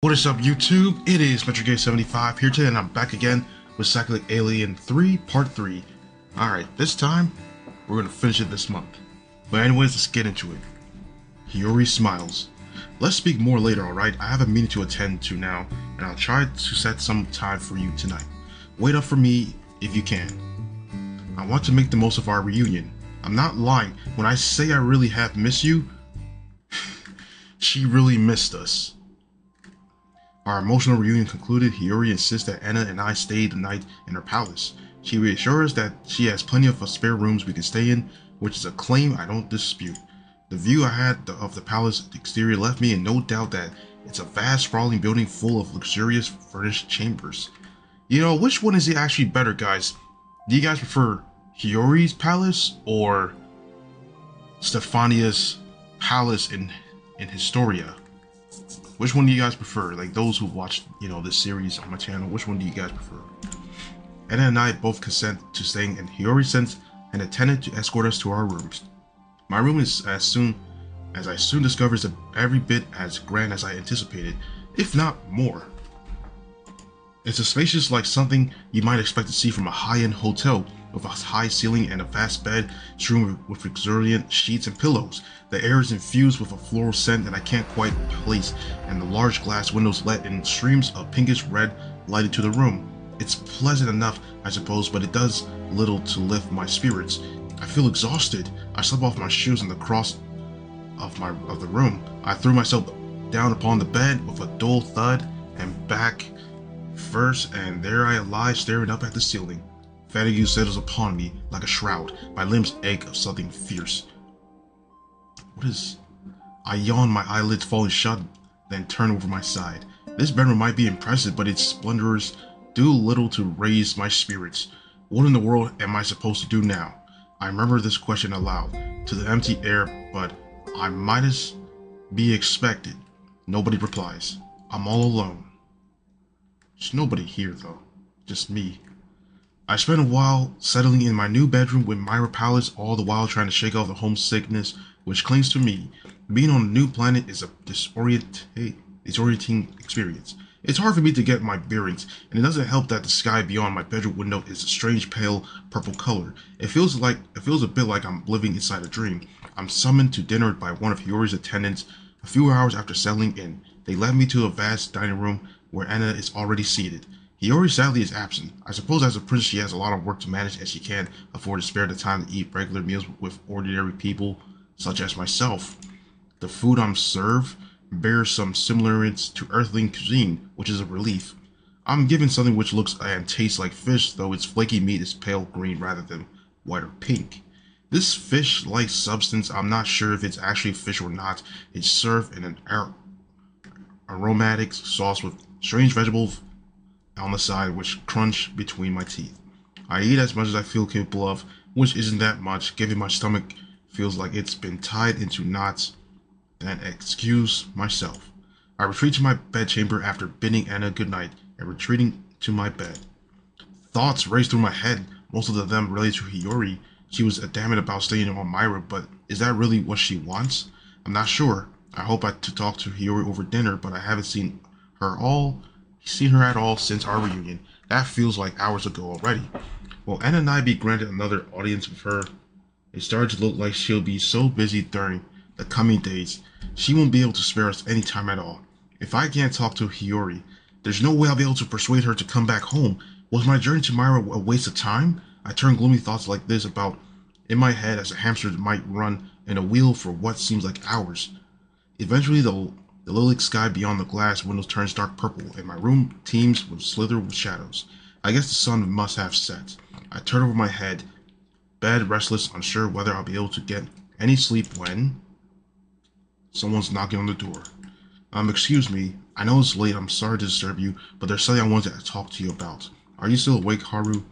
What is up, YouTube? It is MetroGay75 here today, and I'm back again with Sakura Alien 3 Part 3. Alright, this time, we're gonna finish it this month. But anyways, let's get into it. Hiyori smiles. Let's speak more later, alright? I have a meeting to attend to now, and I'll try to set some time for you tonight. Wait up for me if you can. I want to make the most of our reunion. I'm not lying when I say I really have missed you. She really missed us. Our emotional reunion concluded. Hiyori insists that Anna and I stay the night in her palace. She reassures that she has plenty of spare rooms we can stay in, which is a claim I don't dispute. The view I had of the palace exterior left me in no doubt that it's a vast, sprawling building full of luxurious furnished chambers. You know, which one is it actually better, guys? Do you guys prefer Hiyori's palace or Stefania's palace in Historia? Which one do you guys prefer? Like those who've watched, this series on my channel, which one do you guys prefer? Anna and I both consent to staying, and Hiyori sends an attendant to escort us to our rooms. My room is I soon discover is every bit as grand as I anticipated, if not more. It's a spacious like something you might expect to see from a high-end hotel, with a high ceiling and a vast bed strewn with luxuriant sheets and pillows. The air is infused with a floral scent that I can't quite place, and the large glass windows let in streams of pinkish red light into the room. It's pleasant enough, I suppose, but it does little to lift my spirits. I feel exhausted. I slip off my shoes on the cross of the room. I threw myself down upon the bed with a dull thud and back first, and there I lie staring up at the ceiling. Fatigue settles upon me like a shroud. My limbs ache of something fierce. I yawn, my eyelids falling shut, then turn over my side. This bedroom might be impressive, but its splendors do little to raise my spirits. What in the world am I supposed to do now? I remember this question aloud to the empty air, but I might as be expected. Nobody replies. I'm all alone. There's nobody here though, just me. I spent a while settling in my new bedroom with Myra Palace, all the while trying to shake off the homesickness which clings to me. Being on a new planet is a disorienting experience. It's hard for me to get my bearings, and it doesn't help that the sky beyond my bedroom window is a strange pale purple color. It feels a bit like I'm living inside a dream. I'm summoned to dinner by one of Hiyori's attendants a few hours after settling in. They led me to a vast dining room where Anna is already seated. Hiyori sadly is absent. I suppose as a princess she has a lot of work to manage, as she can't afford to spare the time to eat regular meals with ordinary people such as myself. The food I'm served bears some semblance to earthling cuisine, which is a relief. I'm given something which looks and tastes like fish, though its flaky meat is pale green rather than white or pink. This fish-like substance, I'm not sure if it's actually fish or not. It's served in an aromatic sauce with strange vegetables on the side which crunch between my teeth. I eat as much as I feel capable of, which isn't that much, given my stomach feels like it's been tied into knots. Then excuse myself. I retreat to my bedchamber after bidding Anna good night and retreating to my bed. Thoughts race through my head, most of them related to Hiyori. She was adamant about staying on Myra, but is that really what she wants? I'm not sure. I hope to talk to Hiyori over dinner, but I haven't seen her at all since our reunion. That feels like hours ago already. Will Anna and I be granted another audience with her? It started to look like she'll be so busy during the coming days, she won't be able to spare us any time at all. If I can't talk to Hiyori, there's no way I'll be able to persuade her to come back home. Was my journey to Myra a waste of time? I turn gloomy thoughts like this about in my head as a hamster might run in a wheel for what seems like hours. Eventually, the lilac sky beyond the glass windows turns dark purple, and my room teems with slither with shadows. I guess the sun must have set. I turn over my head, bed restless, unsure whether I'll be able to get any sleep when someone's knocking on the door. Excuse me. I know it's late. I'm sorry to disturb you, but there's something I wanted to talk to you about. Are you still awake, Haru?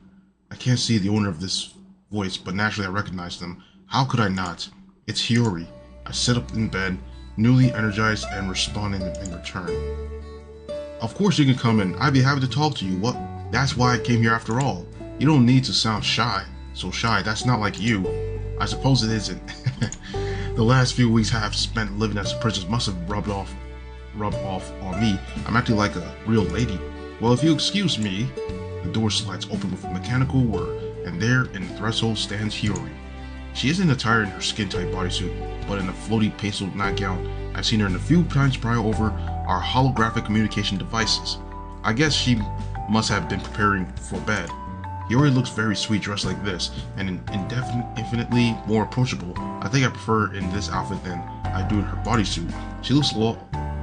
I can't see the owner of this voice, but naturally I recognize them. How could I not? It's Hiyori. I sit up in bed, newly energized, and respond in return. Of course you can come in. I'd be happy to talk to you. That's why I came here after all. You don't need to sound shy. So shy. That's not like you. I suppose it isn't. The last few weeks I have spent living as a princess must have rubbed rub off on me. I'm acting like a real lady. Well, if you excuse me, the door slides open with a mechanical whir, and there in the threshold stands Hiyori. She isn't attired in her skin-tight bodysuit, but in a floaty pastel nightgown. I've seen her in a few times prior over our holographic communication devices. I guess she must have been preparing for bed. Hiyori looks very sweet dressed like this, and infinitely more approachable. I think I prefer her in this outfit than I do in her bodysuit. She looks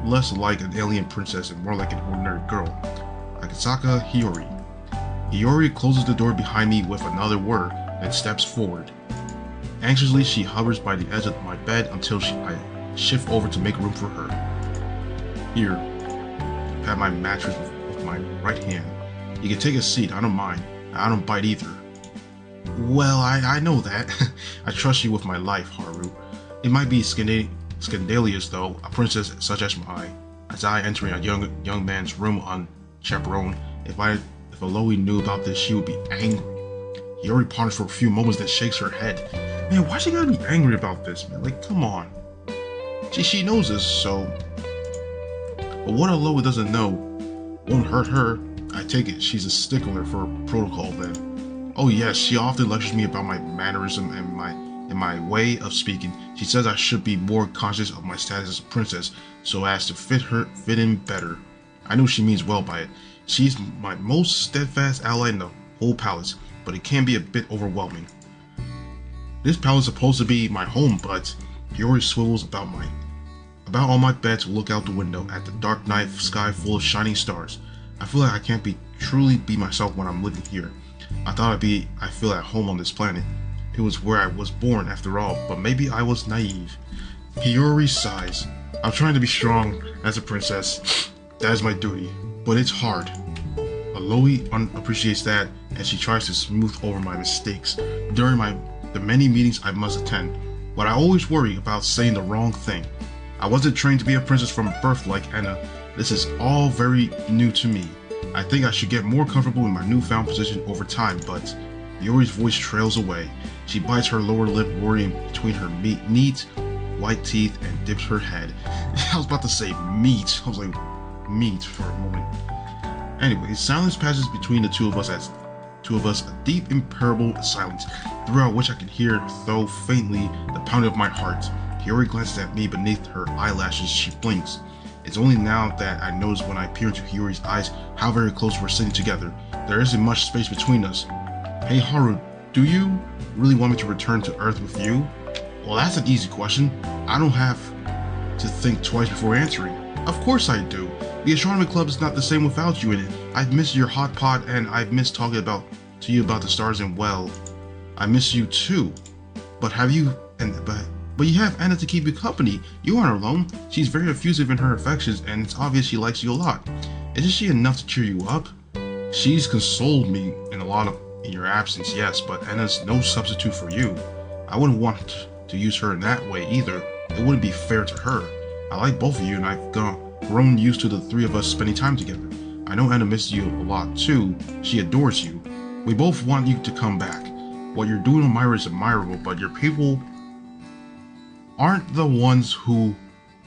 less like an alien princess and more like an ordinary girl. Akasaka Hiyori. Hiyori closes the door behind me with another whir and steps forward. Anxiously, she hovers by the edge of my bed until I shift over to make room for her. Here, pat my mattress with my right hand. You can take a seat, I don't mind. I don't bite either. Well, I know that. I trust you with my life, Haru. It might be scandalous, though, a princess such as I entering a young man's room unchaperoned. If Aloy knew about this, she would be angry. Hiyori ponders for a few moments, then shakes her head. Man, why she gotta be angry about this, man? Like, come on. She knows this, so... But what Aloy doesn't know won't hurt her. I take it she's a stickler for protocol then. Oh yes, she often lectures me about my mannerism and my way of speaking. She says I should be more conscious of my status as a princess so as to fit in better. I know she means well by it. She's my most steadfast ally in the whole palace, but it can be a bit overwhelming. This palace is supposed to be my home, but Hiyori swivels about on my bed to look out the window at the dark night sky full of shining stars. I feel like I can't truly be myself when I'm living here. I thought I feel at home on this planet. It was where I was born after all, but maybe I was naive. Hiyori sighs. I'm trying to be strong as a princess. That is my duty, but it's hard. Aloy appreciates that, and she tries to smooth over my mistakes during the many meetings I must attend, but I always worry about saying the wrong thing. I wasn't trained to be a princess from birth like Anna. This is all very new to me. I think I should get more comfortable in my newfound position over time, but Hiyori's voice trails away. She bites her lower lip, worrying between her neat, white teeth, and dips her head. I was about to say meat. I was like, meat for a moment. Anyway, silence passes between the two of us, a deep, imperturbable silence, throughout which I can hear, though faintly, the pounding of my heart. Hiyori glances at me beneath her eyelashes. She blinks. It's only now that I notice when I peer into Hiyori's eyes how very close we're sitting together. There isn't much space between us. Hey Haru, do you really want me to return to Earth with you? Well, that's an easy question. I don't have to think twice before answering. Of course I do. The astronomy club is not the same without you in it. I've missed your hot pot, and I've missed talking to you about the stars, and well, I miss you too. But you have Anna to keep you company. You aren't alone. She's very effusive in her affections, and it's obvious she likes you a lot. Isn't she enough to cheer you up? She's consoled me in your absence, yes, but Anna's no substitute for you. I wouldn't want to use her in that way either. It wouldn't be fair to her. I like both of you, and I've grown used to the three of us spending time together. I know Anna misses you a lot too. She adores you. We both want you to come back. What you're doing in Myra is admirable, but your people aren't the ones who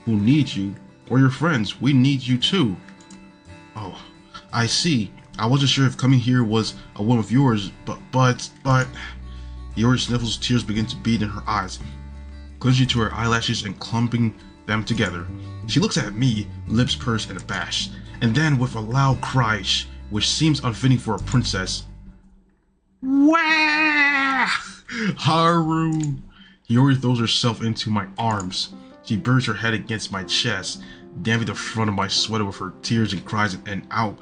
need you, or your friends. We need you too. Oh, I see. I wasn't sure if coming here was a whim of yours, but Hiyori sniffles, tears begin to bead in her eyes, clenching to her eyelashes and clumping them together. She looks at me, lips pursed and abashed, and then with a loud cry, which seems unfitting for a princess. Wah! Haru! Hiyori throws herself into my arms. She buries her head against my chest, damping the front of my sweater with her tears and cries, and out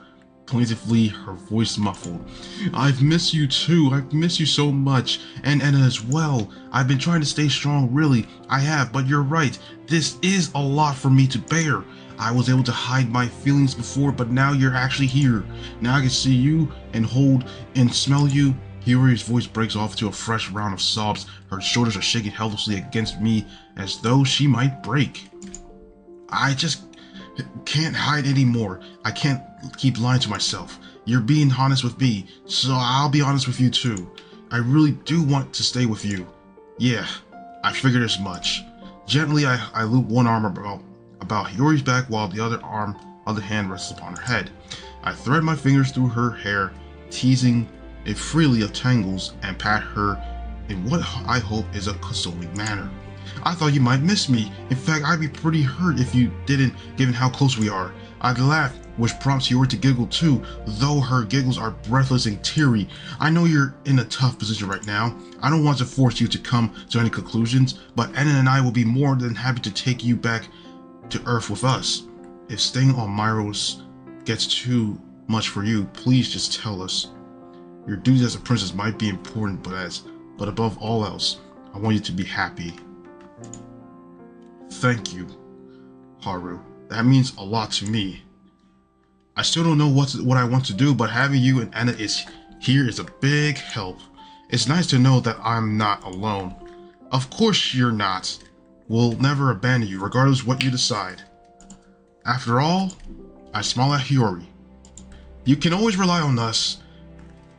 plaintively, her voice muffled. I've missed you too. I've missed you so much. And Anna as well. I've been trying to stay strong, really. I have, but you're right. This is a lot for me to bear. I was able to hide my feelings before, but now you're actually here. Now I can see you and hold and smell you. Hiyori's voice breaks off into a fresh round of sobs. Her shoulders are shaking helplessly against me as though she might break. I just can't hide anymore. I can't keep lying to myself. You're being honest with me, so I'll be honest with you too. I really do want to stay with you. Yeah, I figured as much. Gently, I loop one arm about Hiyori's back while the other hand rests upon her head. I thread my fingers through her hair, teasing it freely of tangles, and pat her in what I hope is a consoling manner. I thought you might miss me. In fact, I'd be pretty hurt if you didn't, given how close we are. I'd laugh, which prompts Hiyori to giggle too, though her giggles are breathless and teary. I know you're in a tough position right now. I don't want to force you to come to any conclusions, but Anna and I will be more than happy to take you back to Earth with us. If staying on Myros gets too much for you, please just tell us. Your duties as a princess might be important, but above all else, I want you to be happy. Thank you, Haru. That means a lot to me. I still don't know what I want to do, but having you and Anna here is a big help. It's nice to know that I'm not alone. Of course you're not. We'll never abandon you, regardless of what you decide. After all, I smile at Hiyori. You can always rely on us.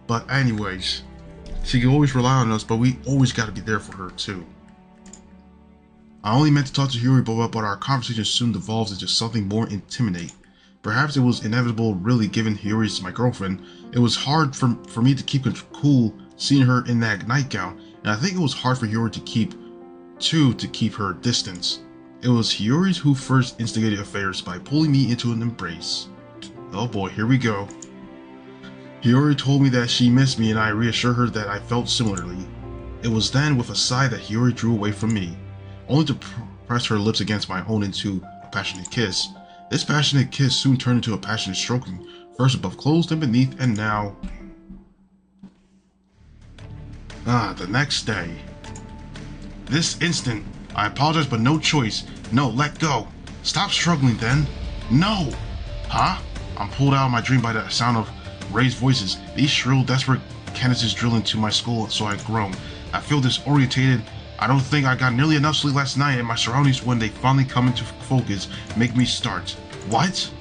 But anyways, she can always rely on us, but we always gotta be there for her too. I only meant to talk to Hiyori, but our conversation soon devolves into something more intimate. Perhaps it was inevitable, really, given Hiyori's my girlfriend. It was hard for me to keep cool seeing her in that nightgown, and I think it was hard for Hiyori to keep her distance. It was Hiyori who first instigated affairs by pulling me into an embrace. Oh boy, here we go. Hiyori told me that she missed me, and I reassured her that I felt similarly. It was then with a sigh that Hiyori drew away from me, only to press her lips against my own into a passionate kiss. This passionate kiss soon turned into a passionate stroking, first above clothes, then beneath, and now... the next day. This instant, I apologize, but no choice. No, let go. Stop struggling then. No! Huh? I'm pulled out of my dream by the sound of raised voices. These shrill, desperate cadences drill into my skull, so I groan. I feel disorientated. I don't think I got nearly enough sleep last night, and my surroundings, when they finally come into focus, make me start. What?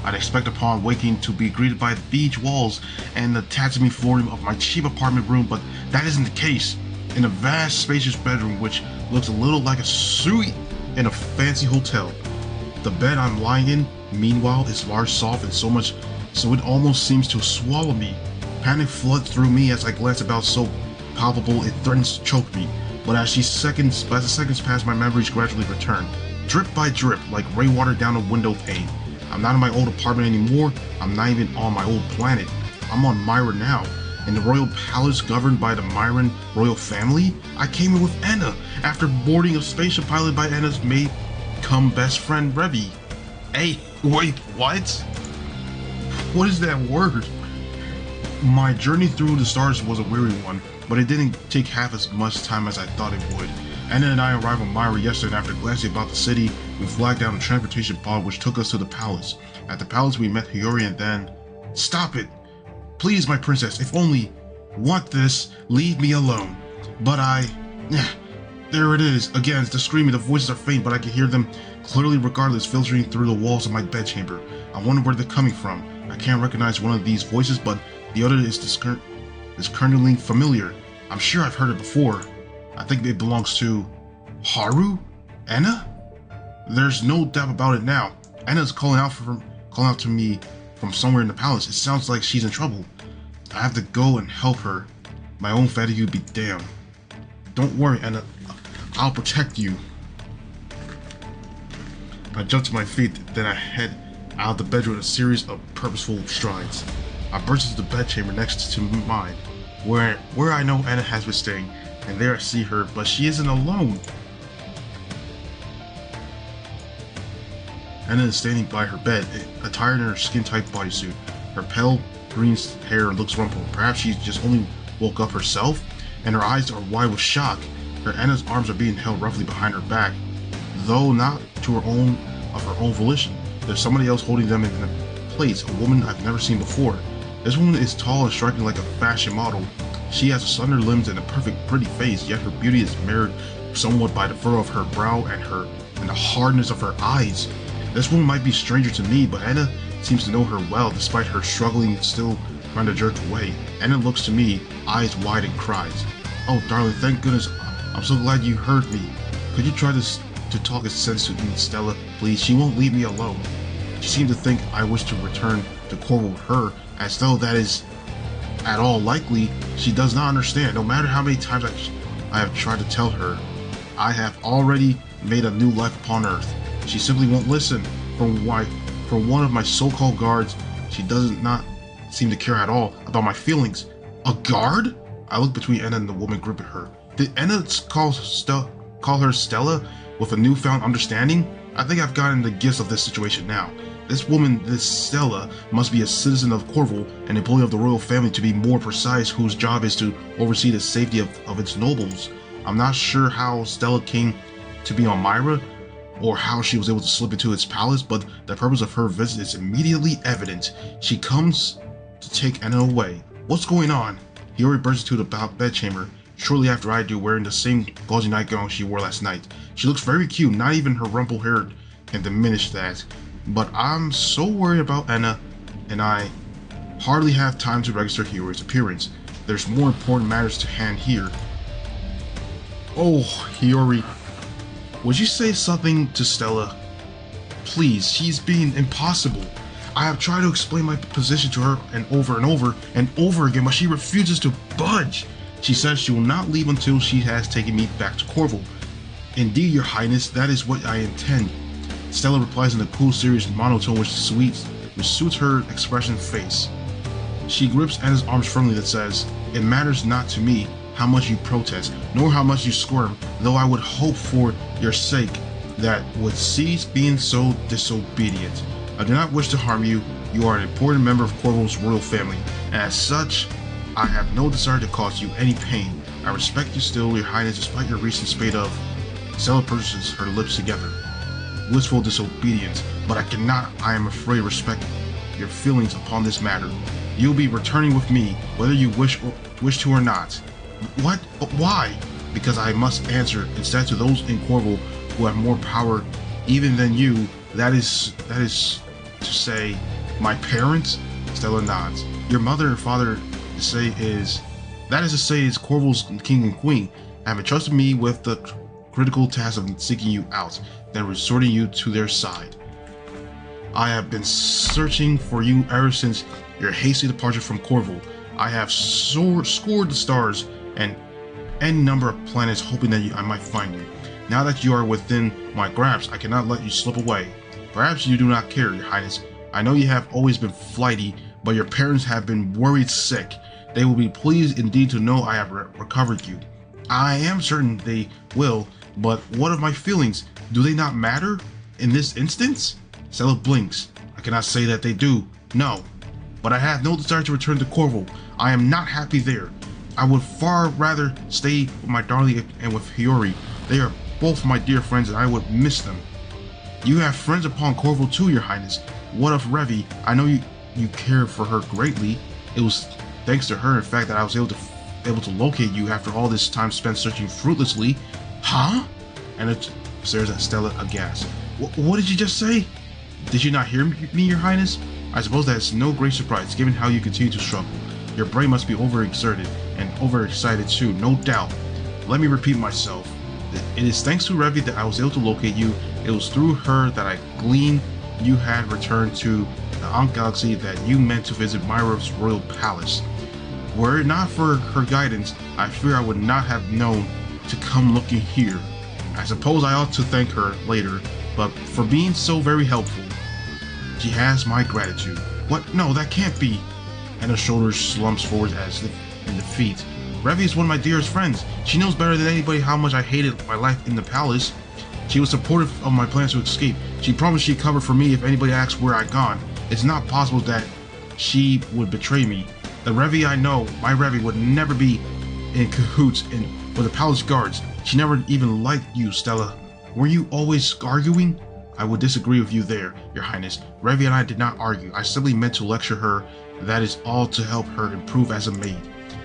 I'd expect upon waking to be greeted by the beige walls and the tatami flooring of my cheap apartment room, but that isn't the case. In a vast, spacious bedroom, which looks a little like a suite in a fancy hotel. The bed I'm lying in, meanwhile, is large, soft, and so it almost seems to swallow me. Panic floods through me as I glance about, so palpable it threatens to choke me. But as the seconds pass, my memories gradually return, drip by drip, like rainwater down a window pane. I'm not in my old apartment anymore. I'm not even on my old planet. I'm on Myra now, in the royal palace governed by the Myran royal family. I came in with Anna after boarding a spaceship piloted by Anna's mate-cum-best friend Revi. Hey, wait, what? What is that word? My journey through the stars was a weary one, but it didn't take half as much time as I thought it would. Anna and I arrived on Myra yesterday, and after glancing about the city, we flagged down a transportation pod which took us to the palace. At the palace we met Hiyori, and then... Stop it! Please, my princess, if only... Want this, leave me alone. But there it is, again, the screaming, the voices are faint, but I can hear them clearly regardless, filtering through the walls of my bedchamber. I wonder where they're coming from. I can't recognize one of these voices, but the other is discerningly familiar. I'm sure I've heard it before. I think it belongs to... Haru? Anna? There's no doubt about it now. Anna's calling out to me from somewhere in the palace. It sounds like she's in trouble. I have to go and help her. My own fatigue be damned. Don't worry, Anna. I'll protect you. I jump to my feet, then I head out of the bedroom in a series of purposeful strides. I burst into the bedchamber next to mine, where I know Anna has been staying, and there I see her, but she isn't alone. Anna is standing by her bed, attired in her skin-tight bodysuit. Her pale green hair looks rumpled. Perhaps she just only woke up herself, and her eyes are wide with shock. Anna's arms are being held roughly behind her back, though not of her own volition. There's somebody else holding them in place, a woman I've never seen before. This woman is tall and striking like a fashion model. She has slender limbs and a perfect pretty face, yet her beauty is marred somewhat by the furrow of her brow and the hardness of her eyes. This woman might be a stranger to me, but Anna seems to know her well, despite her struggling still trying to jerk away. Anna looks to me, eyes wide, and cries, "Oh darling, thank goodness, I'm so glad you heard me. Could you try to to talk his sense to me, Stella, please. She won't leave me alone. She seemed to think I wish to return to Corval with her, as though that is at all likely. She does not understand. No matter how many times I have tried to tell her, I have already made a new life upon Earth. She simply won't listen. From one of my so-called guards, she does not seem to care at all about my feelings. A guard? I looked between Anna and the woman gripping her. Did Anna call her Stella with a newfound understanding? I think I've gotten the gist of this situation now. This woman, this Stella, must be a citizen of Corval, an employee of the royal family to be more precise, whose job is to oversee the safety of its nobles. I'm not sure how Stella came to be on Myra, or how she was able to slip into its palace, but the purpose of her visit is immediately evident. She comes to take Anna away. What's going on? Hiyori bursts into the bedchamber shortly after I do, wearing the same gauzy nightgown she wore last night. She looks very cute, not even her rumpled hair can diminish that. But I'm so worried about Anna, and I hardly have time to register Hiyori's appearance. There's more important matters to hand here. Oh, Hiyori, would you say something to Stella? Please, she's being impossible. I have tried to explain my position to her and over again, but she refuses to budge. She says she will not leave until she has taken me back to Corval. Indeed, Your Highness, that is what I intend. Stella replies in a cool, serious monotone which suits her expression face. She grips Anna's arms firmly that says, "It matters not to me how much you protest, nor how much you squirm, though I would hope for your sake that would cease being so disobedient. I do not wish to harm you. You are an important member of Corval's royal family, and as such, I have no desire to cause you any pain. I respect you still, Your Highness, despite your recent spate of..." Stella purses her lips together. "Blissful disobedience, but I cannot, I am afraid, respect your feelings upon this matter. You'll be returning with me, whether you wish to or not." "What? But why?" "Because I must answer, instead, to those in Corval who have more power even than you. That is to say, my parents?" Stella nods. "Your mother and father is Corval's king and queen, have entrusted me with the critical task of seeking you out, then resorting you to their side. I have been searching for you ever since your hasty departure from Corval. I have scoured the stars and any number of planets, hoping that I might find you. Now that you are within my grasp, I cannot let you slip away. Perhaps you do not care, Your Highness. I know you have always been flighty, but your parents have been worried sick. They will be pleased indeed to know I have recovered you. I am certain they will, but what of my feelings? Do they not matter in this instance?" Stella blinks. "I cannot say that they do, no. But I have no desire to return to Corval. I am not happy there. I would far rather stay with my darling and with Hiyori. They are both my dear friends, and I would miss them." "You have friends upon Corval too, Your Highness. What of Revi? I know you care for her greatly. It was thanks to her, in fact, that I was able to locate you after all this time spent searching fruitlessly." "Huh?" Anna stares at Stella aghast. What did you just say?" "Did you not hear me, Your Highness? I suppose that's no great surprise, given how you continue to struggle. Your brain must be overexerted, and overexcited too, no doubt. Let me repeat myself. It is thanks to Revi that I was able to locate you. It was through her that I gleaned you had returned to the Ankh Galaxy, that you meant to visit Myra's royal palace. Were it not for her guidance, I fear I would not have known to come looking here. I suppose I ought to thank her later, but for being so very helpful. She has my gratitude." "What? No, that can't be." Anna's shoulders slumps forward as if in defeat. "Revi is one of my dearest friends. She knows better than anybody how much I hated my life in the palace. She was supportive of my plans to escape. She promised she'd cover for me if anybody asked where I'd gone. It's not possible that she would betray me. The Revi I know, my Revi, would never be in cahoots with the palace guards. She never even liked you, Stella. Were you always arguing?" "I would disagree with you there, Your Highness. Revi and I did not argue. I simply meant to lecture her. That is all, to help her improve as a maid.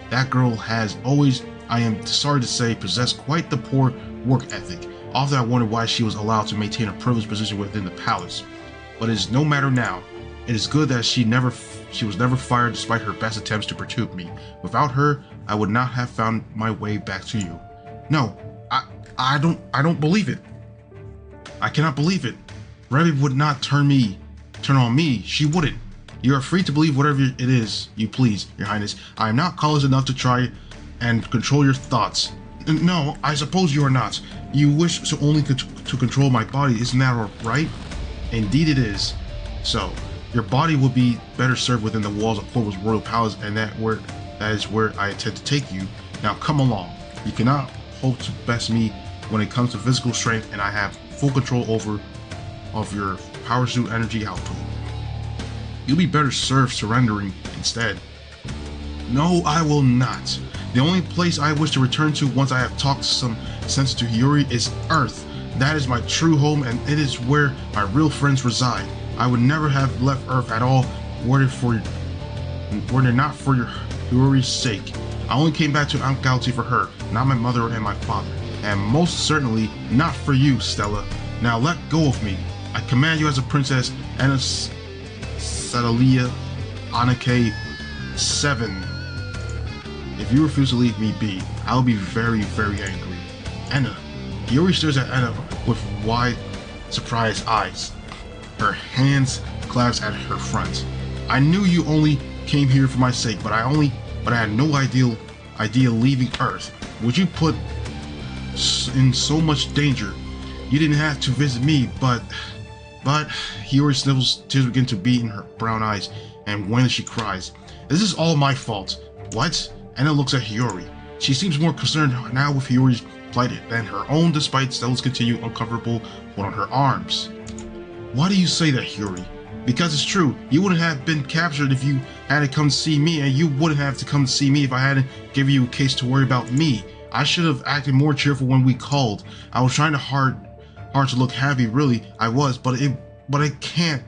That girl has always, I am sorry to say, possessed quite the poor work ethic. Often I wondered why she was allowed to maintain a privileged position within the palace. But it is no matter now. It is good that she was never fired despite her best attempts to perturb me. Without her, I would not have found my way back to you." "No, I don't believe it." I cannot believe it. Revi would not turn on me. She wouldn't. You are free to believe whatever it is you please, Your Highness. I am not callous enough to try and control your thoughts. No, I suppose you are not. You wish to only to control my body, isn't that right? Indeed it is. So, your body will be better served within the walls of Corval's royal palace, and that is where I intend to take you. Now come along. You cannot hope to best me when it comes to physical strength, and I have full control of your power suit energy output. You'll be better served surrendering instead. No, I will not. The only place I wish to return to once I have talked some sense to Hiyori is Earth. That is my true home, and it is where my real friends reside. I would never have left Earth at all were it not for your Hiyori's sake. I only came back to Aunt Galaxy for her, not my mother and my father. And most certainly not for you, Stella. Now let go of me. I command you as a princess, Anna Sadalia Anake 7. If you refuse to leave me be, I'll be very, very angry. Anna. Hiyori stares at Anna with wide, surprised eyes. Her hands clasp at her front. I knew you only came here for my sake, but I had no idea leaving Earth. Would you put in so much danger? You didn't have to visit me, but Hiyori snivels, tears begin to beat in her brown eyes, and when she cries, this is all my fault. What? Anna looks at Hiyori. She seems more concerned now with Hiyori's plight than her own, despite Stella's continued uncomfortable hold on her arms. Why do you say that, Hiyori? Because it's true. You wouldn't have been captured if you had to come see me, and you wouldn't have to come to see me if I hadn't given you a case to worry about me. I should have acted more cheerful when we called. I was trying hard to look happy, really. I was, but it can't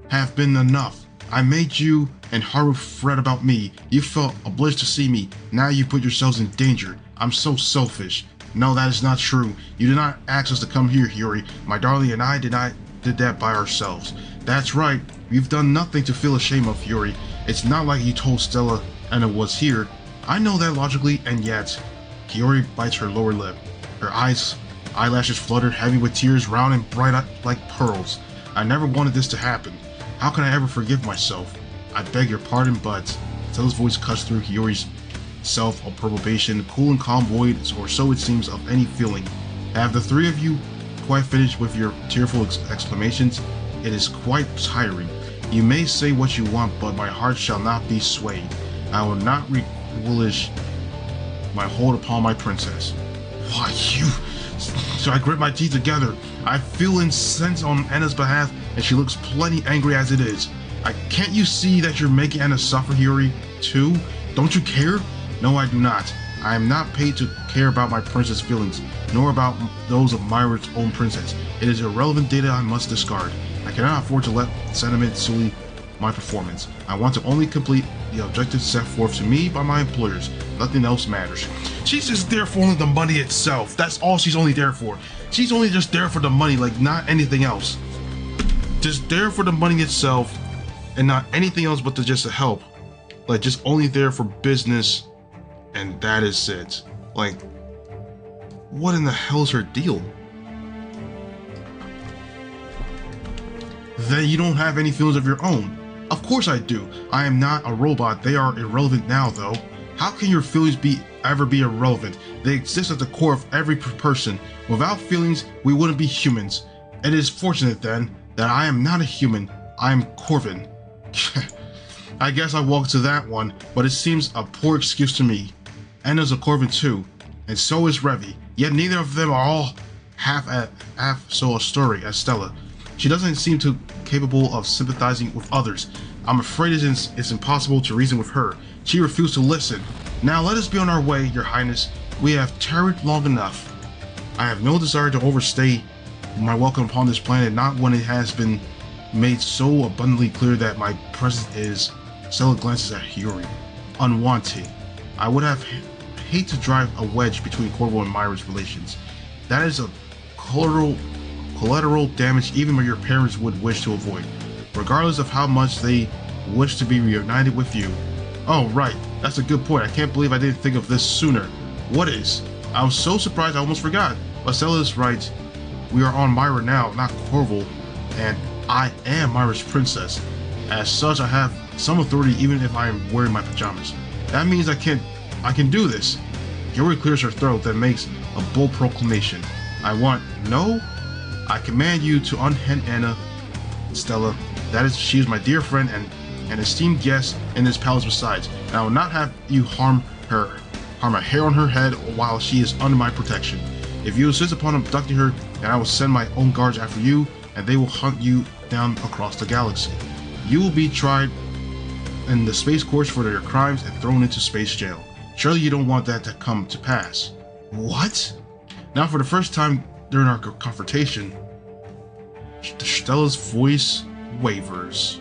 have been enough. I made you and Haru fret about me. You felt obliged to see me. Now you put yourselves in danger. I'm so selfish. No, that is not true. You did not ask us to come here, Hiyori. My darling and I did that by ourselves. That's right. You've done nothing to feel ashamed of, Hiyori. It's not like you told Stella Anna was here. I know that logically, and yet. Hiyori bites her lower lip. Her eyelashes flutter, heavy with tears, round and bright like pearls. I never wanted this to happen. How can I ever forgive myself? I beg your pardon, but Stella's voice cuts through Hiyori's self-approbation, cool and calm void, or so it seems, of any feeling. Have the three of you quite finished with your tearful exclamations? It is quite tiring. You may say what you want, but my heart shall not be swayed. I will not relinquish my hold upon my princess. Why, you... So I grit my teeth together. I feel incensed on Anna's behalf, and she looks plenty angry as it is. Can't you see that you're making Anna suffer, Hiyori, too? Don't you care? No, I do not. I am not paid to care about my princess' feelings, nor about those of Myra's own princess. It is irrelevant data I must discard. I cannot afford to let sentiment sully my performance. I want to only complete the objectives set forth to me by my employers. Nothing else matters. She's just there for only the money itself. That's all she's only there for. She's only just there for the money, like not anything else. Just there for the money itself, and not anything else but to just to help. Like just only there for business, and that is it. Like, what in the hell is her deal? Then you don't have any feelings of your own. Of course I do. I am not a robot. They are irrelevant now, though. How can your feelings ever be irrelevant? They exist at the core of every person. Without feelings, we wouldn't be humans. It is fortunate, then, that I am not a human. I am Corvin. I guess I walked to that one, but it seems a poor excuse to me. Anna's a Corvin too, and so is Revi. Yet neither of them are all half so astoric as Stella. She doesn't seem too capable of sympathizing with others. I'm afraid it's impossible to reason with her. She refused to listen. Now let us be on our way, Your Highness. We have tarried long enough. I have no desire to overstay my welcome upon this planet, not when it has been made so abundantly clear that my presence is... Stella glances at Hiyori. Unwanted. I would have hate to drive a wedge between Corval and Myra's relations. That is a collateral damage even your parents would wish to avoid, regardless of how much they wish to be reunited with you. Oh, right. That's a good point. I can't believe I didn't think of this sooner. What is? I was so surprised I almost forgot. But Stella is right. We are on Myra now, not Corval, and I am Myra's princess. As such, I have some authority even if I am wearing my pajamas. That means I can do this. Yuri clears her throat, then makes a bold proclamation. No? I command you to unhand Anna, Stella. She is my dear friend and an esteemed guest in this palace besides, and I will not have you harm a hair on her head while she is under my protection. If you insist upon abducting her, then I will send my own guards after you, and they will hunt you down across the galaxy. You will be tried in the space courts for your crimes and thrown into space jail. Surely you don't want that to come to pass. What? Now for the first time during our confrontation, Stella's voice wavers.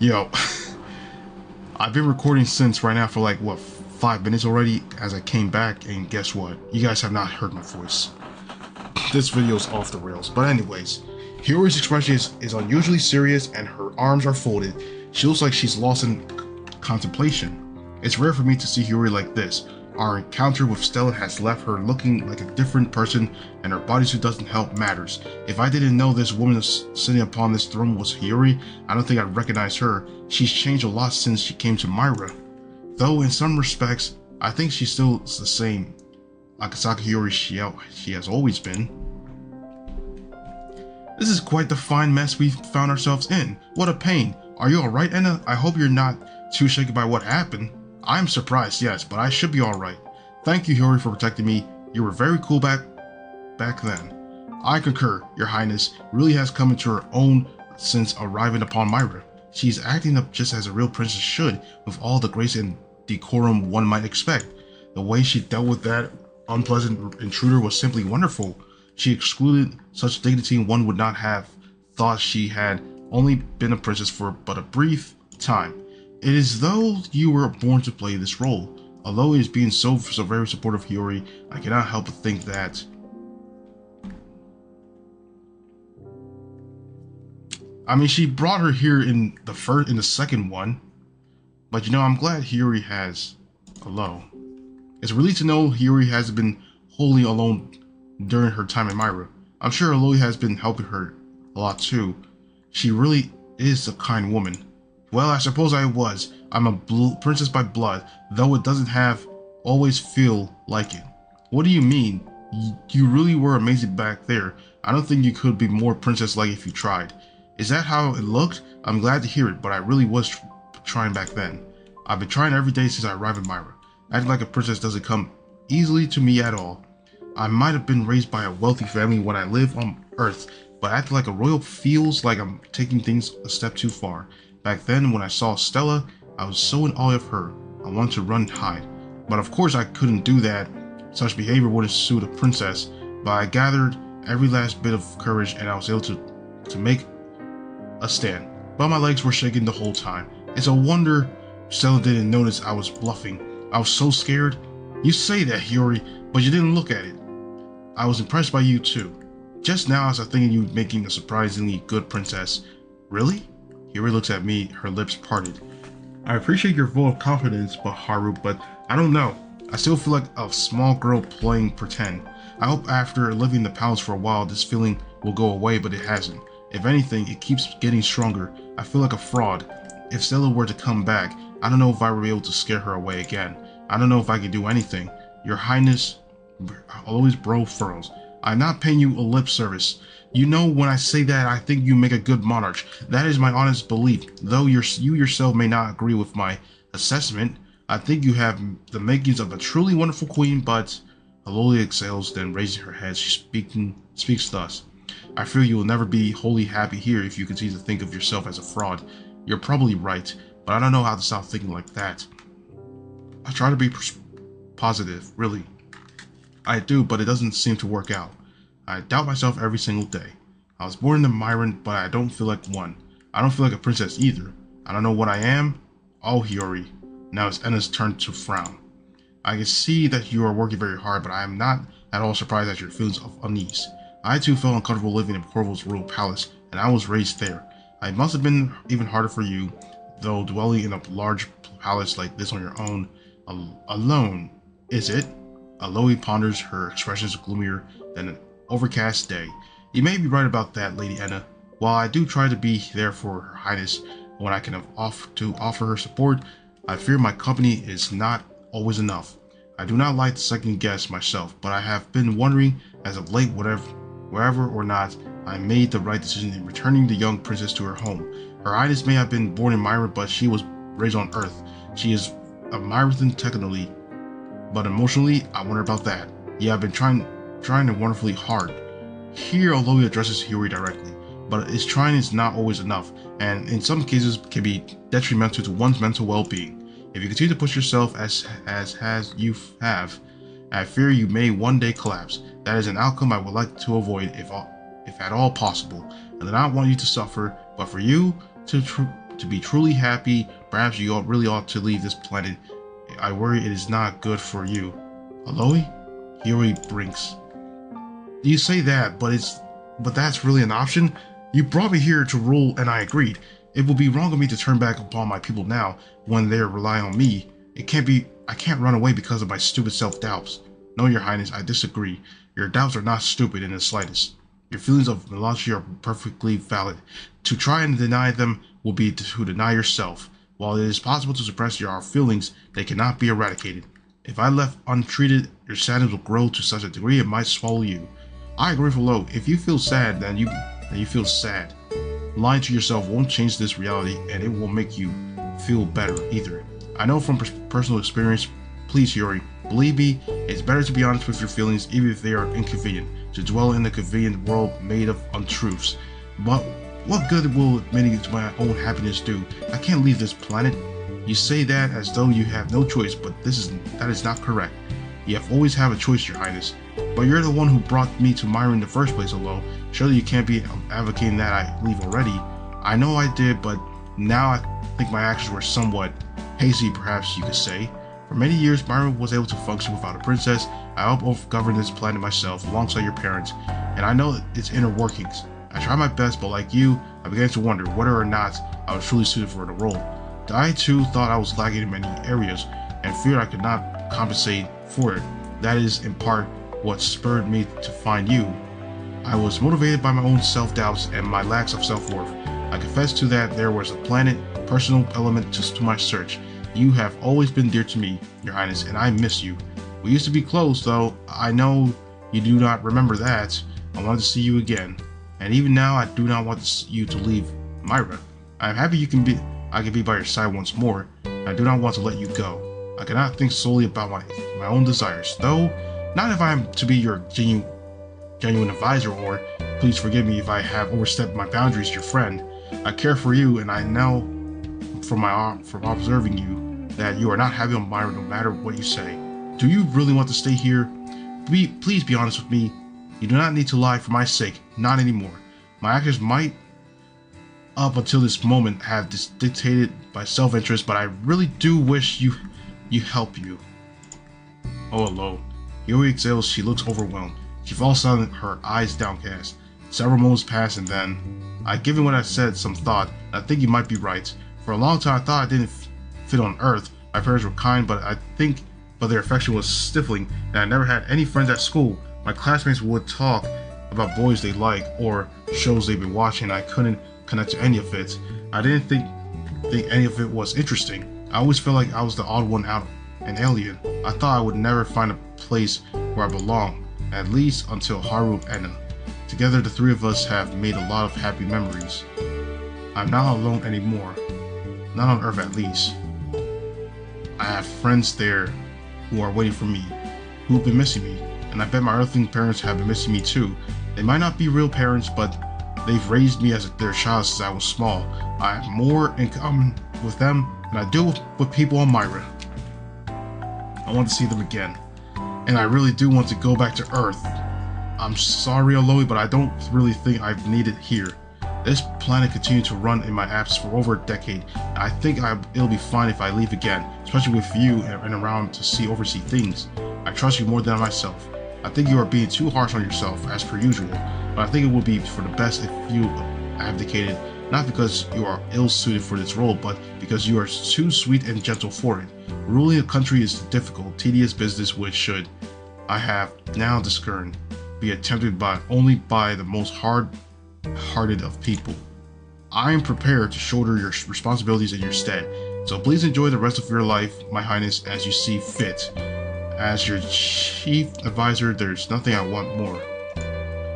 Yo, I've been recording since right now for like, what, 5 minutes already as I came back, and guess what? You guys have not heard my voice. This video's off the rails. But anyways, Hiyori's expression is unusually serious and her arms are folded. She looks like she's lost in contemplation. It's rare for me to see Hiyori like this. Our encounter with Stella has left her looking like a different person, and her bodysuit doesn't help matters. If I didn't know this woman sitting upon this throne was Hiyori, I don't think I'd recognize her. She's changed a lot since she came to Myra. Though in some respects, I think she's still the same Akasaka Hiyori she has always been. This is quite the fine mess we've found ourselves in. What a pain. Are you alright, Enna? I hope you're not too shaken by what happened. I'm surprised, yes, but I should be alright. Thank you, Hiyori, for protecting me. You were very cool back then. I concur. Your Highness really has come into her own since arriving upon Myra. She's acting up just as a real princess should, with all the grace and decorum one might expect. The way she dealt with that unpleasant intruder was simply wonderful. She excluded such dignity one would not have thought she had only been a princess for but a brief time. It is though you were born to play this role. Although it is being so very supportive of Hiyori, I cannot help but think that she brought her here in the second one, but I'm glad Hiyori has Hello. It's relief to know Hiyori hasn't been wholly alone during her time in Myra. I'm sure Aloy has been helping her a lot too. She really is a kind woman. Well, I suppose I was. I'm a princess by blood, though it doesn't always feel like it. What do you mean? You really were amazing back there. I don't think you could be more princess-like if you tried. Is that how it looked? I'm glad to hear it, but I really was trying back then. I've been trying every day since I arrived in Myra. Acting like a princess doesn't come easily to me at all. I might have been raised by a wealthy family when I live on Earth, but acting like a royal feels like I'm taking things a step too far. Back then, when I saw Stella, I was so in awe of her. I wanted to run and hide. But of course I couldn't do that. Such behavior wouldn't suit a princess. But I gathered every last bit of courage and I was able to make a stand. But my legs were shaking the whole time. It's a wonder Stella didn't notice I was bluffing. I was so scared. You say that, Hiyori, but you didn't look at it. I was impressed by you too. Just now I was thinking you making a surprisingly good princess. Really? Hiyori looks at me, her lips parted. I appreciate your vote of confidence, Haru, but I don't know. I still feel like a small girl playing pretend. I hope after living in the palace for a while, this feeling will go away, but it hasn't. If anything, it keeps getting stronger. I feel like a fraud. If Stella were to come back, I don't know if I would be able to scare her away again. I don't know if I can do anything. Your Highness always bro furrows. I'm not paying you a lip service. You know, when I say that, I think you make a good monarch. That is my honest belief. Though you yourself may not agree with my assessment, I think you have the makings of a truly wonderful queen, but Aloy exhales, then raising her head, she speaks thus. I fear you will never be wholly happy here if you continue to think of yourself as a fraud. You're probably right, but I don't know how to stop thinking like that. I try to be positive, really. I do, but it doesn't seem to work out. I doubt myself every single day. I was born in the Myron, but I don't feel like one. I don't feel like a princess either. I don't know what I am. Oh, Hiyori. Now it's Enna's turn to frown. I can see that you are working very hard, but I am not at all surprised at your feelings of unease. I too felt uncomfortable living in Corval's royal palace, and I was raised there. It must have been even harder for you, though, dwelling in a large palace like this on your own, alone. Is it? Aloe ponders, her expressions gloomier than an overcast day. You may be right about that, Lady Enna. While I do try to be there for Her Highness when I can offer her support, I fear my company is not always enough. I do not like to second guess myself, but I have been wondering as of late wherever or not I made the right decision in returning the young princess to her home. Her Highness may have been born in Myra, but she was raised on Earth. She is a Myrathan technically, but emotionally, I wonder about that. Yeah, I've been trying wonderfully hard. Here, although he addresses Hiyori directly, but his trying is not always enough, and in some cases can be detrimental to one's mental well-being. If you continue to push yourself as you have, I fear you may one day collapse. That is an outcome I would like to avoid if at all possible. I do not want you to suffer, but for you to be truly happy, perhaps you really ought to leave this planet. I worry it is not good for you. Aloe? Hiyori blinks. You say that, but that's really an option? You brought me here to rule and I agreed. It would be wrong of me to turn back upon my people now when they rely on me. I can't run away because of my stupid self-doubts. No, Your Highness, I disagree. Your doubts are not stupid in the slightest. Your feelings of melancholy are perfectly valid. To try and deny them will be to deny yourself. While it is possible to suppress your feelings, they cannot be eradicated. If I left untreated, your sadness will grow to such a degree it might swallow you. I agree with Lo. If you feel sad, then you feel sad. Lying to yourself won't change this reality, and it won't make you feel better either. I know from personal experience. Please, Hiyori, believe me, it's better to be honest with your feelings, even if they are inconvenient, to dwell in a convenient world made of untruths. But what good will admitting to my own happiness do? I can't leave this planet. You say that as though you have no choice, but that is not correct. You have always had a choice, Your Highness. But you're the one who brought me to Myra in the first place, although surely you can't be advocating that I leave already. I know I did, but now I think my actions were somewhat hasty, perhaps you could say. For many years, Myra was able to function without a princess. I helped govern this planet myself, alongside your parents, and I know its inner workings. I tried my best, but like you, I began to wonder whether or not I was truly suited for the role. I too thought I was lacking in many areas, and feared I could not compensate for it. That is, in part, what spurred me to find you. I was motivated by my own self-doubts and my lack of self-worth. I confess to that there was a personal element to my search. You have always been dear to me, Your Highness, and I miss you. We used to be close, though. I know you do not remember that. I wanted to see you again, and even now I do not want you to leave Myra. I am happy I can be by your side once more. I do not want to let you go. I cannot think solely about my own desires, though not if I am to be your genuine advisor, or please forgive me if I have overstepped my boundaries, your friend. I care for you, and I know from observing you that you are not happy on Myra no matter what you say. Do you really want to stay here? Please be honest with me. You do not need to lie for my sake, not anymore. My actions might, up until this moment, have dictated by self-interest, but I really do wish you help you. Oh, hello. Hiyori exhales. She looks overwhelmed. She falls silent, her eyes downcast. Several moments pass, and then, given what I said some thought, I think you might be right. For a long time I thought I didn't fit on Earth. My parents were kind, but their affection was stifling, and I never had any friends at school. My classmates would talk about boys they liked or shows they'd been watching, and I couldn't connect to any of it. I didn't think any of it was interesting. I always felt like I was the odd one out, an alien. I thought I would never find a place where I belong, at least until Haru and Enna. Together, the three of us have made a lot of happy memories. I'm not alone anymore. Not on Earth, at least. I have friends there who are waiting for me, who've been missing me, and I bet my earthling parents have been missing me too. They might not be real parents, but they've raised me as their child since I was small. I have more in common with them than I do with people on Myra. I want to see them again, and I really do want to go back to Earth. I'm sorry, Aloe, but I don't really think I've needed here. This planet continued to run in my absence for over a decade, and I think it'll be fine if I leave again, especially with you and around to oversee things. I trust you more than myself. I think you are being too harsh on yourself, as per usual, but I think it would be for the best if you abdicated, not because you are ill-suited for this role, but because you are too sweet and gentle for it. Ruling a country is a difficult, tedious business which should I have now discerned be attempted by only by the most hard-hearted of people. I am prepared to shoulder your responsibilities in your stead, so please enjoy the rest of your life, my highness, as you see fit. As your chief advisor, there's nothing I want more.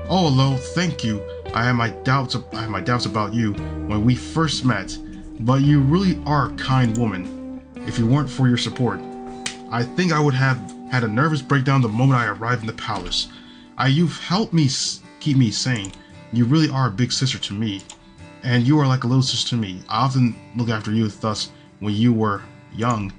Oh, hello, thank you. I had my doubts about you when we first met, but you really are a kind woman. If you weren't for your support, I think I would have had a nervous breakdown the moment I arrived in the palace. You've helped me keep me sane. You really are a big sister to me, and you are like a little sister to me. I often look after you thus when you were young,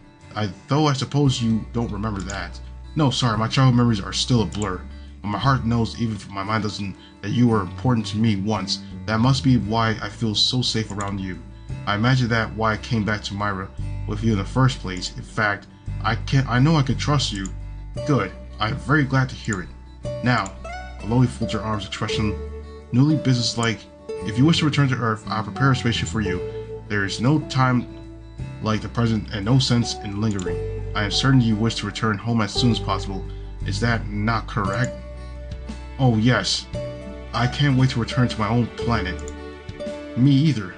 though I suppose you don't remember that. No, sorry, my childhood memories are still a blur. But my heart knows, even if my mind doesn't, that you were important to me once. That must be why I feel so safe around you. I imagine that why I came back to Myra with you in the first place. In fact, I know I can trust you. Good. I'm very glad to hear it. Now, Aloy folds her arms, expression newly businesslike. If you wish to return to Earth, I'll prepare a spaceship for you. There is no time like the present and no sense in lingering. I am certain you wish to return home as soon as possible. Is that not correct? Oh yes. I can't wait to return to my own planet. Me either.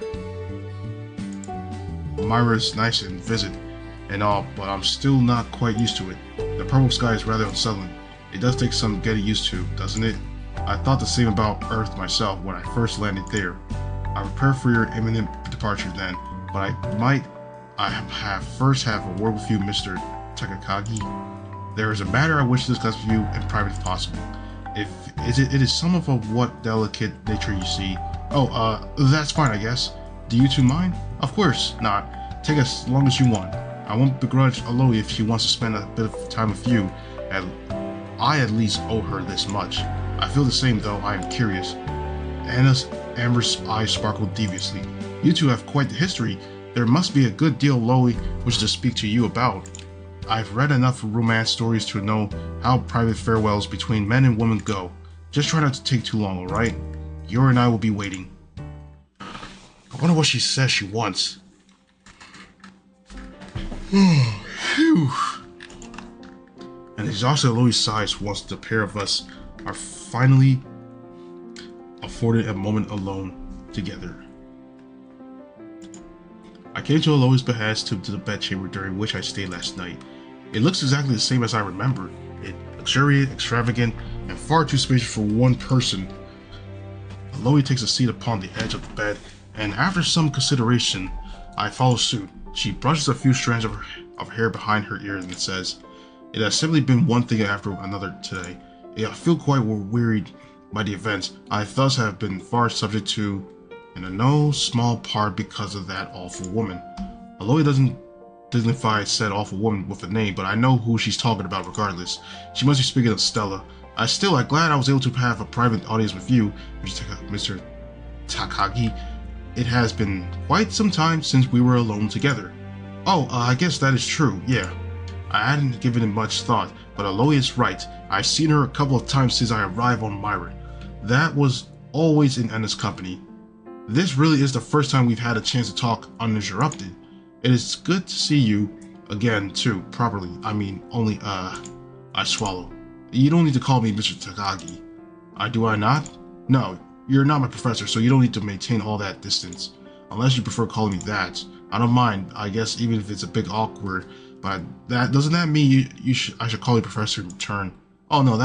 Myra's nice and visit and all, but I'm still not quite used to it. The purple sky is rather unsettling. It does take some getting used to, doesn't it? I thought the same about Earth myself when I first landed there. I prepare for your imminent departure then, but I first have a word with you, Mr. Takakagi. There is a matter I wish to discuss with you in private if possible. It is some of what delicate nature you see. Oh, that's fine, I guess. Do you two mind? Of course not. Take as long as you want. I won't begrudge Aloy if she wants to spend a bit of time with you. I at least owe her this much. I feel the same, though I am curious. Anna's amber's eyes sparkled deviously. You two have quite the history. There must be a good deal Aloy wishes to speak to you about. I've read enough romance stories to know how private farewells between men and women go. Just try not to take too long, alright? Yuri and I will be waiting. I wonder what she says she wants. Phew. And exhausted Aloy sighs once the pair of us are finally afforded a moment alone together. I came to Aloy's behest to the bedchamber during which I stayed last night. It looks exactly the same as I remembered. It luxuriant, extravagant, and far too spacious for one person. Aloy takes a seat upon the edge of the bed, and after some consideration, I follow suit. She brushes a few strands of hair behind her ears and says, "It has simply been one thing after another today. I feel quite wearied by the events I thus have been far subject to, and in no small part because of that awful woman." Aloy doesn't dignify said awful woman with a name, but I know who she's talking about regardless. She must be speaking of Stella. I'm glad I was able to have a private audience with you, Mr. Takagi. It has been quite some time since we were alone together. Oh, I guess that is true, yeah. I hadn't given it much thought, but Aloy is right. I've seen her a couple of times since I arrived on Myra. That was always in Anna's company. This really is the first time we've had a chance to talk uninterrupted. It is good to see you again, too, properly. I mean, only, I swallow. You don't need to call me Mr. Takagi. Do I not? No, you're not my professor, so you don't need to maintain all that distance. Unless you prefer calling me that. I don't mind, I guess, even if it's a bit awkward, but doesn't that mean I should call you professor in return? Oh no,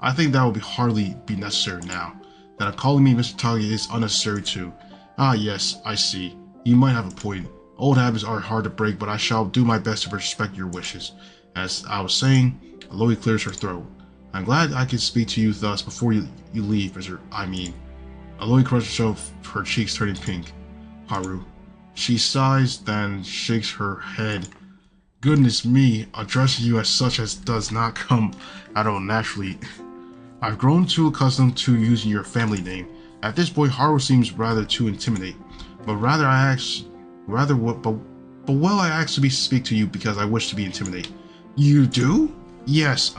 I think that would hardly be necessary now. That calling me Mr. Takagi is unnecessary too. Ah yes, I see. You might have a point. Old habits are hard to break, but I shall do my best to respect your wishes. As I was saying, Aloy clears her throat. I'm glad I could speak to you thus before you leave, Aloy crushes herself, her cheeks turning pink. Haru. She sighs, then shakes her head. Goodness me, addressing you as such as does not come out of naturally. I've grown too accustomed to using your family name. At this point, Haru seems rather to intimidate. But I actually speak to you because I wish to be intimidated. You do? Yes,